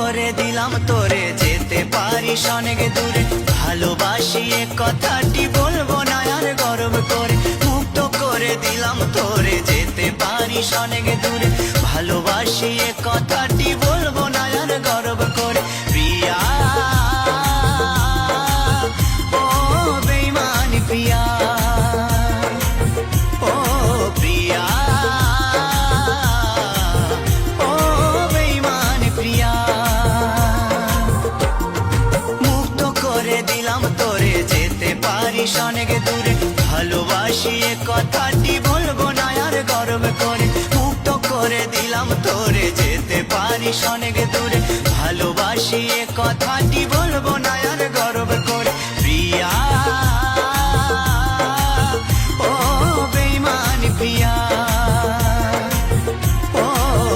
করে দিলাম তোরে, যেতে পারিস অনেক দূরে। ভালোবাসি এ কথাটি বলবো না আর গর্ব করে। মুক্ত করে দিলাম তোরে, যেতে পারিস অনেক দূরে। ভালোবাসি এ কথাটি বলবো না আর গর্ব করে। প্রিয়া ও বেঈমানি প্রিয়া, ও প্রিয়া ও বেঈমানি প্রিয়া। মুক্ত করে দিলাম তোরে, যেতে পারিস অনেক দূরে। ভালোবাসি এ কথাটি বলবো না আর গর্ব করে। মুক্ত করে দিলাম তোরে, যেতে পারিস অনেক দূরে। ভালোবাসি এ কথাটি বলবো না আর গর্ব করে। প্রিয়া।